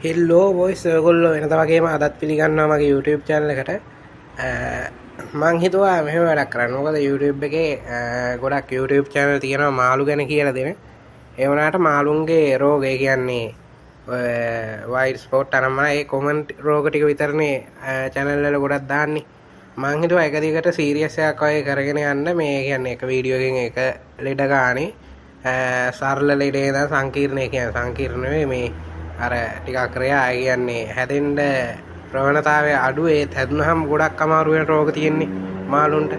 හෙල්ලෝ voice ඔයගොල්ලෝ වෙනද වගේම අදත් පිළිගන්නවා මගේ YouTube channel එකට. මං හිතුවා මෙහෙම වැඩක් කරන්න. මොකද YouTube එකේ ගොඩක් YouTube channel තියෙනවා මාළු ගැන කියලා දෙන. ඒ වුණාට මාළුන්ගේ රෝගය කියන්නේ white spot අනම්මන ඒ කොමන්ට් රෝග ටික විතරනේ channel වල ගොඩක් දාන්නේ. මං හිතුවා එක දිගට සීරියස් එකක් වගේ කරගෙන යන්න. මේ කියන්නේ එක වීඩියෝ එකකින් එක ලෙඩ ගානේ සරල ලෙඩේ ඉඳන් සංකීර්ණ කියන්නේ සංකීර්ණ නෙවෙයි මේ අර ටිකක් රෙයා කියන්නේ හැදෙන්න ප්‍රවණතාවය අඩු ඒත් හැදුනහම ගොඩක් අමාරු වෙන රෝග තියෙන්නේ මාළුන්ට.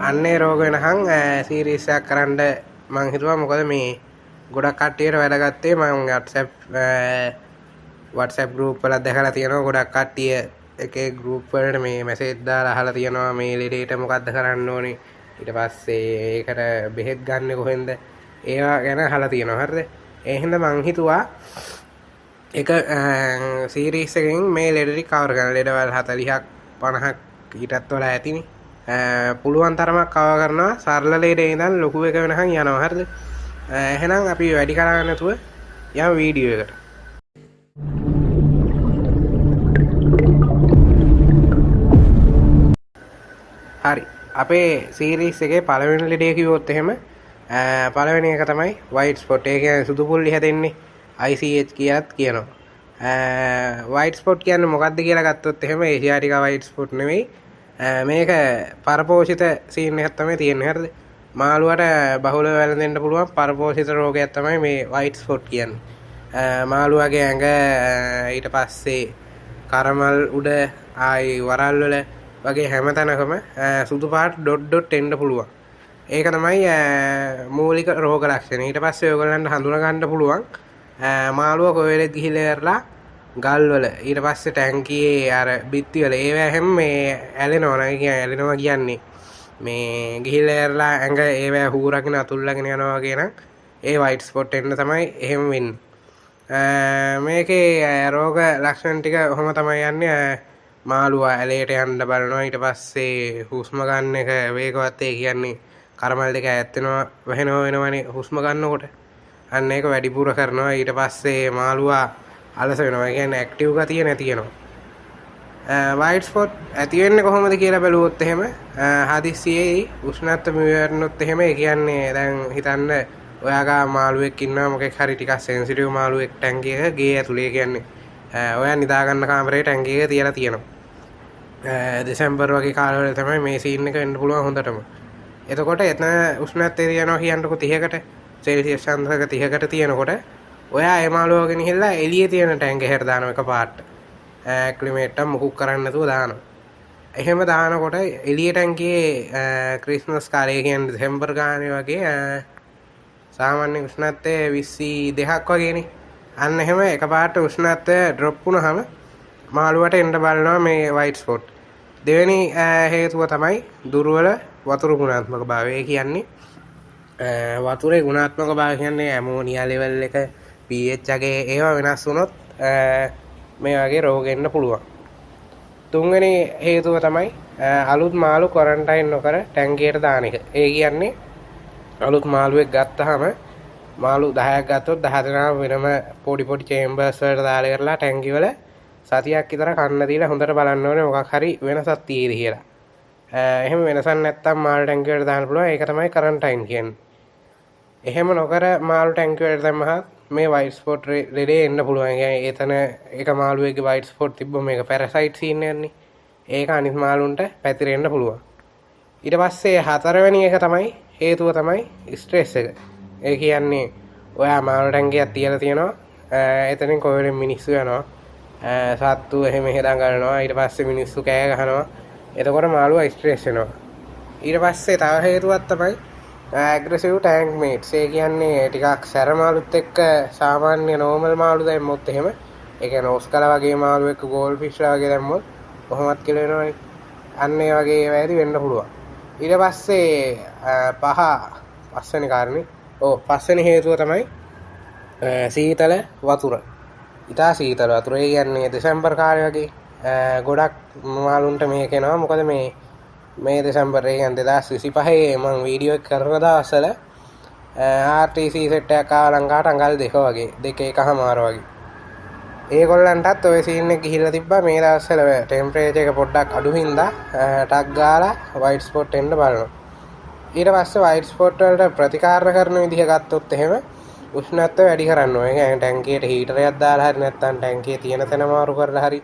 අන්නේ රෝග වෙනහන් සීරීස් එකක් කරන්න මං හිතුවා. මොකද මේ ගොඩක් කට්ටියට වැඩ ගත්තේ මම WhatsApp group වල දැකලා තියෙනවා. ගොඩක් කට්ටිය එකේ group වලට මේ මැසේජ් දාලා අහලා තියෙනවා මේ ලෙඩේට මොකද්ද කරන්න ඕනේ, ඊට පස්සේ ඒකට බෙහෙත් ගන්න කොහෙන්ද, ඒවා ගැන අහලා තියෙනවා. හරිද? ඒ හින්දා මං හිතුවා එක සීරීස් එකකින් මේ ලෙඩටි කවර් කරන ලෙඩවල් 40ක් 50ක් ඊටත් වඩා ඇතිනේ. පුළුවන් තරමක් කවර් කරනවා. සරල ලෙඩේ ඉඳන් ලොකු එක වෙනකන් යනවා. හරිද? එහෙනම් අපි වැඩි කරන්නේ නැතුව යමු වීඩියෝ එකට. හරි. අපේ සීරීස් එකේ පළවෙනි ලෙඩේ කිව්වොත් එහෙම පළවෙනි එක තමයි white spot. ඒ කියන්නේ සුදු පුල්ලි හැදෙන්නේ. ICH කියලාත් කියනවා. white spot කියන්නේ මොකක්ද කියලා ගත්තොත් එහෙම ඒසියාටිකා white spot නෙවෙයි. මේක පරපෝෂිත සීන් එකක් තමයි තියෙන්නේ. හරිද? මාළුවට බහුලව වැළඳෙන්න පුළුවන් පරපෝෂිත රෝගයක් තමයි මේ white spot කියන්නේ. මාළුවගේ ඇඟ ඊට පස්සේ කරමල් උඩ ආයි වරල් වල වගේ හැම තැනකම සුදු පාට ඩොට් ඩොට් එන්න පුළුවන්. ඒක තමයි මූලික රෝග ලක්ෂණ. ඊට පස්සේ ඔයගොල්ලන්ට හඳුනා ගන්න පුළුවන් මාළුව කොහෙලෙත් ගිහිල්ලා ඉවරලා ගල් වල ඊට පස්සේ ටැංකියේ අර බිත්ති වල ඒවා හැම මේ ඇලෙනවා නේද? ඇලෙනවා කියන්නේ මේ ගිහිල්ලා ඉවරලා ඇඟ ඒවා හූරගෙන අතුල්ලාගෙන යනවා වගේ නම් ඒ white spot එන්න තමයි එහෙම වෙන්නේ. මේකේ රෝග ලක්ෂණ ටික ඔහොම තමයි යන්නේ. මාළුවා ඇලේට යන්න බලනවා. ඊට පස්සේ හුස්ම ගන්න එක වේගවත්. ඒ කියන්නේ කරමල් දෙක ඈත් වෙනවා වෙනවනේ හුස්ම ගන්නකොට. අන්න ඒක වැඩිපුර කරනවා. ඊට පස්සේ මාළුවා අලස වෙනවා. ඒ කියන්නේ ඇක්ටිව් ගතිය නැති වෙනවා. white spot ඇති වෙන්නේ කොහොමද කියලා බැලුවොත් එහෙම හදිස්සියේ උෂ්ණත්වය මිවෙන්නොත් එහෙම ඒ කියන්නේ දැන් හිතන්න ඔයාගා මාළුවෙක් ඉන්නවා මොකෙක් හරි ටිකක් සෙන්සිටිව් මාළුවෙක් ටැංකියක ගේ ඇතුලේ කියන්නේ ඔයා නිදා ගන්න කාමරේ ටැංකියක තියලා තියෙනවා. දෙසැම්බර් වගේ කාලවල තමයි මේ සීන් එක වෙන්න පුළුවන් හොඳටම. එතකොට එතන උෂ්ණත්වය තියනවා කියන්නකො 30කට සෙල්සියස් අංශක 30කට තියෙනකොට ඔයා ඒ මාළුව ගෙනහිල්ලා එළියේ තියෙන ටැංකියකට දානවා එකපාරට. ක්ලිමේට් එක මුකුත් කරන්නේ නැතුව දානවා. එහෙම දානකොට එළියේ ටැංකියේ ක්‍රිස්මස් කාලේ කියන්නේ දෙසැම්බර් ගානේ වගේ සාමාන්‍ය උෂ්ණත්වය 22ක් වගේනේ. අන්න එහෙම එකපාරට උෂ්ණත්වය ඩ්‍රොප් වුණාම මාළුවට එන්න බලනවා මේ white spot. දෙවෙනි හේතුව තමයි දුර්වල වතුර ගුණාත්මක භාවය. ඒ කියන්නේ වතුරේ ගුණාත්මක භාවය කියන්නේ ඇමෝනියා ලෙවල් එක pH එකේ ඒවා වෙනස් වුණොත් මේ වගේ රෝග එන්න පුළුවන්. තුන්වෙනි හේතුව තමයි අලුත් මාළු ක්වොරන්ටයින් නොකර ටැංකියට දාන එක. ඒ කියන්නේ අලුත් මාළුවෙක් ගත්තාම මාළු 10ක් ගත්තොත් 10 දෙනාම වෙනම පොඩි චේම්බර්ස් වලට දාලා කරලා ටැංකිය වල සතියක් විතර කන්න දීලා හොඳට බලන්න ඕනේ මොකක් හරි වෙනසක් තියෙද කියලා. එහෙම වෙනසක් නැත්තම් මාළු ටැංකියට දාන්න පුළුවන්. ඒක තමයි ක්වොරන්ටයින් කියන්නේ. එහෙම නොකර මාළු ටැංකියට දැම්මහත් මේ white spot ලෙඩේ එන්න පුළුවන්. ඒ කියන්නේ එතන එක මාළුවෙක්ගේ white spot තිබ්බම මේක පැරසයිට් සීන් එකනේ. ඒක අනිත් මාළුන්ට පැතිරෙන්න පුළුවන්. ඊට පස්සේ හතරවෙනි එක තමයි හේතුව තමයි ස්ට්‍රෙස් එක. ඒ කියන්නේ ඔයා මාළු ටැංකියක් තියලා තියෙනවා. එතනින් කොහෙලෙන් මිනිස්සු යනවා. සත්තු එහෙම හෙදන් ගන්නවා. ඊට පස්සේ මිනිස්සු කෑ ගහනවා. එතකොට මාළුවා ස්ට්‍රෙස් වෙනවා. ඊට පස්සේ තව හේතුවක් තමයි ඇග්‍රෙසිව් ටැංක් මේට්ස්. ඒ කියන්නේ ටිකක් සැර මාළුත් එක්ක සාමාන්‍ය නෝමල් මාළු දැම්මොත් එහෙම ඒ කියන්නේ ඔස්කල වගේ මාළු එක්ක ගෝල්ඩ් ෆිෂ්ලා වගේ දැම්මොත් කොහොමත් කියලා වෙනවනේ. අන්න ඒ වගේ ඒවා ඇති වෙන්න පුළුවන්. ඊට පස්සේ පස්වෙනි කාරණේ පස්වෙනි හේතුව තමයි සීතල වතුර. ඉතා සීතල වතුර. ඒ කියන්නේ දෙසැම්බර් කාලේ වගේ ගොඩක් මාළුන්ට මේක එනවා. මොකද මේ දෙසැම්බර් ඒ කියන්නේ 2025 මම වීඩියෝ එක කරන දවස්වල RTC සෙට් එකක් ආවා ලංකාවට අඟල් 2 වගේ 2 එකමාර වගේ. ඒගොල්ලන්ටත් ඔය සීන් එක ගිහිල්ලා තිබ්බා මේ දවස්වල ටෙම්පරේචර් එක පොඩ්ඩක් අඩු හින්දා ටක් ගාලා වයිට් ස්පොට් එන්න බලනවා. ඊට පස්සේ වයිට් ස්පොට් වලට ප්‍රතිකාර කරන විදිහ ගත්තොත් එහෙම උෂ්ණත්වය වැඩි කරන්න ඕනේ. ඒ කියන්නේ ටැංකියට හීටරයක් දාලා හරි නැත්නම් ටැංකියේ තියෙන තැන මාරු කරලා හරි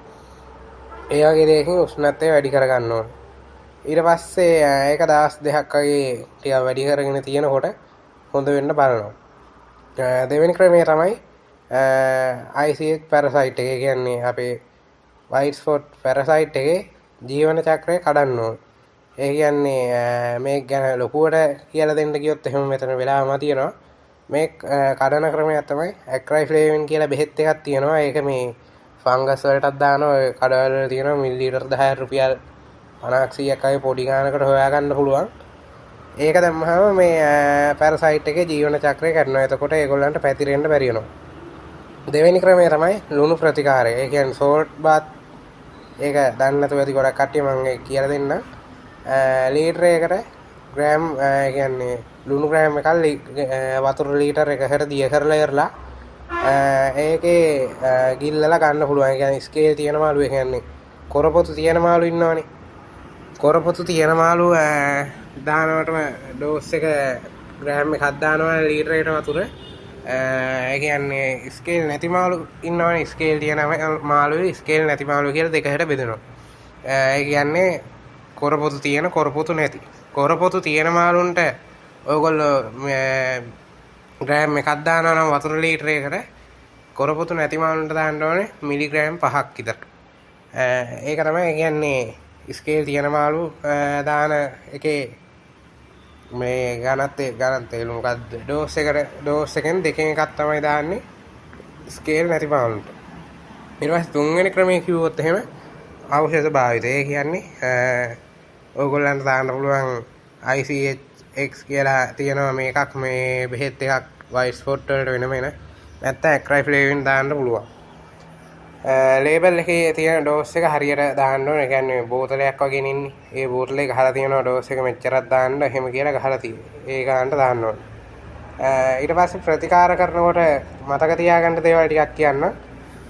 ඒ වගේ දෙයකින් උෂ්ණත්වය වැඩි කරගන්න ඕනේ. ඊට පස්සේ ඒක දවස් දෙකක් වගේ ටිකක් වැඩි කරගෙන තියෙනකොට හොඳ වෙන්න බලනවා. දෙවෙනි ක්‍රමය තමයි ICH පැරසයිට් එක. කියන්නේ අපේ වයිට් ස්පොට් පැරසයිට් එකේ ජීවන චක්‍රය කඩන්න ඕනේ. ඒ කියන්නේ මේක ගැන ලොකුවට කියලා දෙන්න ගියොත් එහෙම මෙතන වෙලාවම තියෙනවා. මේ කඩන ක්‍රමයක් තමයි ඇක්‍රයිෆ්ලේවින් කියලා බෙහෙත් එකක් තියෙනවා. ඒක මේ ෆංගස් වලටත් දානවා. ඔය කඩවල වල තියෙනවා මිලිලීටර් 10 රුපියල් 50 100ක් වගේ පොඩි ගානකට හොයාගන්න පුළුවන්. ඒක දැම්මහම මේ පැරසයිට් එකේ ජීවන චක්‍රය කඩනවා. එතකොට ඒගොල්ලන්ට පැතිරෙන්න බැරි වෙනවා. දෙවෙනි ක්‍රමය තමයි ලුණු ප්‍රතිකාරය. ඒ කියන්නේ සෝල්ට් බාත්. ඒක දන්නේ නැතුව ඇති ගොඩක් කට්ටිය මම ඒක කියලා දෙන්න. ලීටර් එකකට ග්‍රෑම් කියන්නේ ලුණු ග්‍රෑම් එකක් වතුර ලීටර් එකකට දිය කරලා ඉරලා ඒකේ ගිල්ලලා ගන්න පුළුවන්. ඒ කියන්නේ ස්කේල් තියෙන මාළු. ඒ කියන්නේ කොරපොතු තියෙන මාළු ඉන්නවනේ. කොරපොතු තියෙන මාළු දානවටම ඩෝස් එක ග්‍රෑම් එකක් දානවා ලීටරයකට වතුර. ඒ කියන්නේ ස්කේල් නැති මාළු ඉන්නවනේ. ස්කේල් තියෙන මාළුවේ ස්කේල් නැති මාළු කියලා දෙකකට බෙදෙනවා. ඒ කියන්නේ කොරපොතු තියෙන කොරපොතු නැති. කොරපොතු තියෙන මාළුන්ට ඔයගොල්ලෝ ග්‍රෑම් එකක් දානවා නම් වතුර ලීටරයකට. කොරපොතු නැති මාළුන්ට දාන්න ඕනේ මිලිග්‍රෑම් 5ක් විතර. ඒක තමයි කියන්නේ ස්කේල් තියෙන මාළු දාන එකේ මේ ගණන්තේ මොකද්ද ඩෝස් එකෙන් දෙකෙන් එකක් තමයි දාන්නේ ස්කේල් නැති මාළුන්ට. ඊට පස්සේ තුන්වෙනි ක්‍රමයේ කිව්වොත් එහෙම ඖෂධ භාවිතය. ඒ කියන්නේ ඔයගොල්ලන්ට දාන්න පුළුවන් ICH කියලා තියෙනවා මේකක් මේ බෙහෙත් එකක් වයිට් ස්පොට් වලට වෙනම එන. නැත්නම් ඇක්‍රයිෆ්ලේවින් දාන්න පුළුවන්. ලේබල් එකේ තියෙන ඩෝස් එක හරියට දාන්න ඕනේ. ඒ කියන්නේ බෝතලයක් වගේ ඉන්නේ. ඒ බෝතලේ ගහලා තියෙනවා ඩෝස් එක මෙච්චරක් දාන්න එහෙම කියලා ගහලා තියෙනවා. ඒ ගන්නට දාන්න ඕනේ. ඊට පස්සේ ප්‍රතිකාර කරනකොට මතක තියාගන්න දේවල් ටිකක් කියන්න.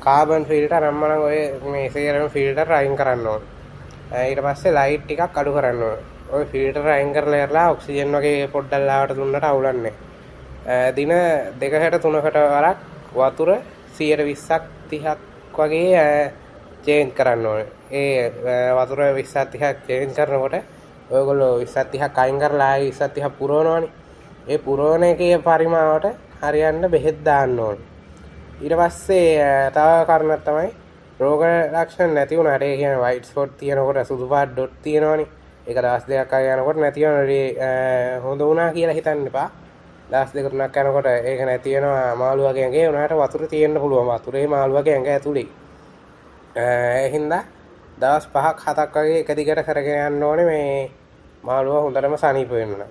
කාබන් ෆිල්ටර් අම්මනම් ඔය මේ සේරම ෆිල්ටර් අයින් කරන්න ඕනේ. ඊට පස්සේ ලයිට් ටිකක් අඩු කරන්න ඕනේ. ඔය ෆිල්ටර් අයින් කරලා ඉරලා ඔක්සිජන් වගේ පොඩ්ඩක් ලාවට දුන්නට අවුලන්නේ. දින 2කට 3කට වරක් වතුර 120ක් 30ක් වගේ චේන්ජ් කරන්න ඕනේ. ඒ වතුර 20ක් 30ක් චේන්ජ් කරනකොට ඔයගොල්ලෝ 20ක් 30ක් අයින් කරලා ආයෙ 20ක් 30ක් පුරවනවනේ. ඒ පුරවන එකේ පරිමාවට හරියන්න බෙහෙත් දාන්න ඕනේ. ඊට පස්සේ තව කාරණයක් තමයි රෝග ලක්ෂණ නැති වුණාට ඒ කියන්නේ වයිට් ස්පොට් තියෙනකොට සුදු පාට ඩොට් තියෙනවනේ. ඒක දවස් දෙකක් ආයෙ යනකොට නැති වෙනවා. හොඳ වුණා කියලා හිතන්න එපා. දවස් දෙක තුනක් යනකොට ඒක නැති වෙනවා. මාළු වගේ ඇඟේ උනාට වතුර තියෙන්න පුළුවන්. වතුරේ මාළු වගේ ඇඟ ඇතුලේ. ඒ හින්දා දවස් 5ක් 7ක් වගේ එක දිගට කරගෙන යන්න ඕනේ මේ මාළුව හොඳටම සනීප වෙන්න.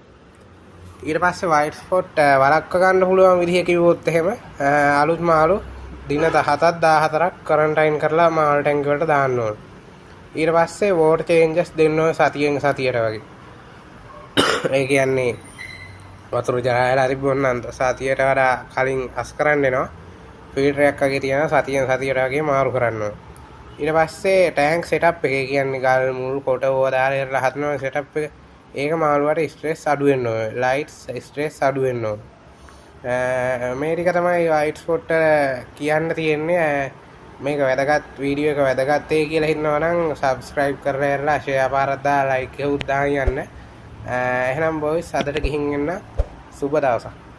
ඊට පස්සේ වයිට් ස්පොට් වළක්ව ගන්න පුළුවන් විදිහ කිව්වොත් එහෙම අලුත් මාළු දින 17ක් 14ක් ක්වරන්ටයින් කරලා මාළු ටැංකිය වලට දාන්න ඕනේ. ඊට පස්සේ වෝටර් චේන්ජස් දෙන්න ඕනේ සතියෙන් සතියට වගේ. ඒ කියන්නේ වතුර ජරායලා හරි බොන්න සතියට වඩා කලින් අස් කරන්න එනවා. ෆිල්ටර් එකක් වගේ තියෙනවා සතියෙන් සතියට වගේ මාරු කරන්න ඕනේ. ඊට පස්සේ ටැංක් සෙටප් එක කියන්නේ ගල් මුල් කොට ඕවා දාලා ඉරලා හදන සෙටප් එක. ඒක මාළුවට ස්ට්‍රෙස් අඩු වෙන්න ඕනේ. ලයිට්ස් ස්ට්‍රෙස් අඩු වෙන්න ඕනේ. මේ ටික තමයි වයිට් ස්පොට් කියන්න තියෙන්නේ. මේක වැදගත් වීඩියෝ එක වැදගත් කියලා හිතනවා නම් සබ්ස්ක්‍රයිබ් කරලා ඉරලා ෂෙයා පාරක් දාලා ලයික් එකක් දාන්න යන්න. එහෙනම් බොයිස් අදට ගිහින් එන්න සුබ දවසක්.